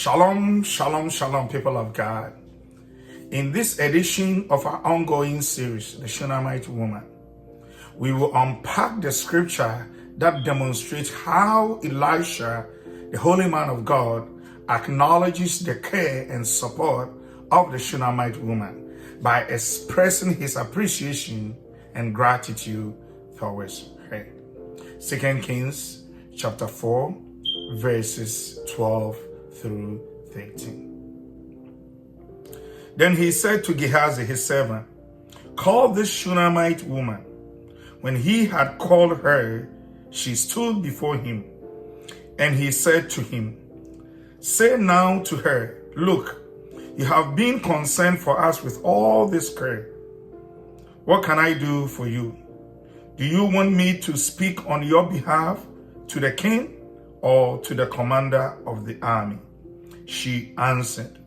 Shalom, shalom, shalom, people of God. In this edition of our ongoing series, The Shunammite Woman, we will unpack the scripture that demonstrates how Elisha, the holy man of God, acknowledges the care and support of the Shunammite woman by expressing his appreciation and gratitude towards her. 2 Kings chapter 4, verses 12 through 13. Then he said to Gehazi, his servant, "Call this Shunammite woman." When he had called her, she stood before him. And he said to him, "Say now to her, look, you have been concerned for us with all this care. What can I do for you? Do you want me to speak on your behalf to the king or to the commander of the army?" She answered,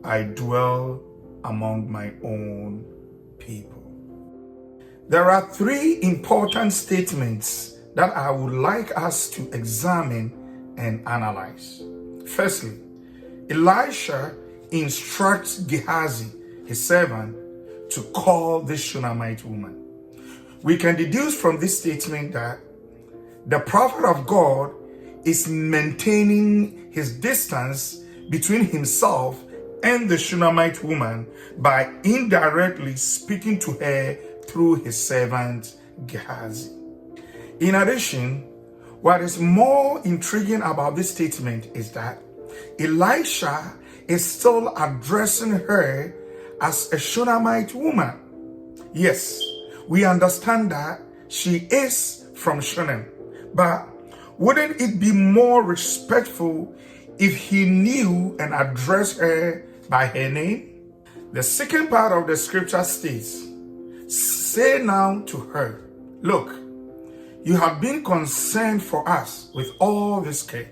"I dwell among my own people." There are three important statements that I would like us to examine and analyze. Firstly, Elisha instructs Gehazi, his servant, to call this Shunammite woman. We can deduce from this statement that the prophet of God is maintaining his distance between himself and the Shunammite woman by indirectly speaking to her through his servant Gehazi. In addition, what is more intriguing about this statement is that Elisha is still addressing her as a Shunammite woman. Yes, we understand that she is from Shunem, but wouldn't it be more respectful if he knew and addressed her by her name? The second part of the scripture states, "Say now to her, look, you have been concerned for us with all this care."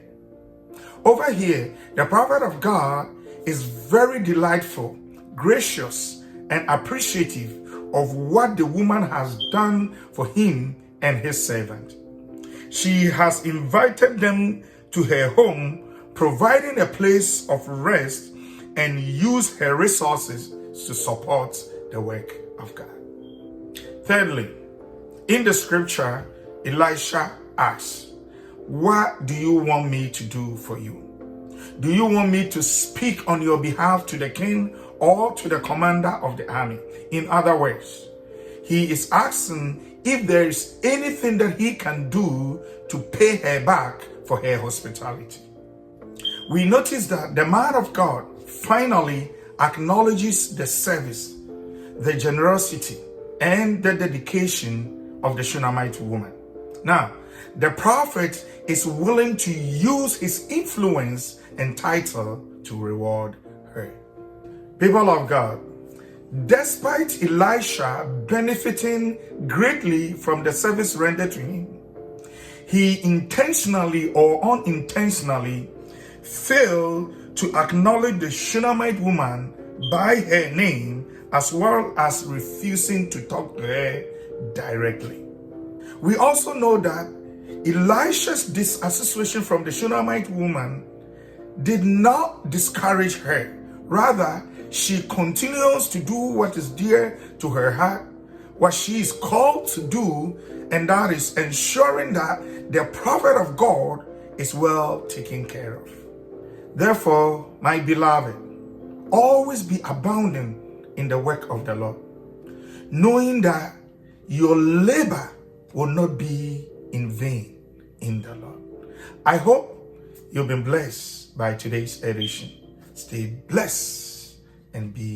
Over here, the prophet of God is very delightful, gracious, and appreciative of what the woman has done for him and his servant. She has invited them to her home, providing a place of rest, and use her resources to support the work of God. Thirdly, in the scripture, Elisha asks, "What do you want me to do for you? Do you want me to speak on your behalf to the king or to the commander of the army?" In other words, he is asking if there is anything that he can do to pay her back for her hospitality. We notice that the man of God finally acknowledges the service, the generosity, and the dedication of the Shunammite woman. Now, the prophet is willing to use his influence and title to reward her. People of God, despite Elisha benefiting greatly from the service rendered to him, he intentionally or unintentionally failed to acknowledge the Shunammite woman by her name, as well as refusing to talk to her directly. We also know that Elisha's disassociation from the Shunammite woman did not discourage her. Rather, she continues to do what is dear to her heart, what she is called to do, and that is ensuring that the prophet of God is well taken care of. Therefore, my beloved, always be abounding in the work of the Lord, knowing that your labor will not be in vain in the Lord. I hope you've been blessed by today's edition. Stay blessed and be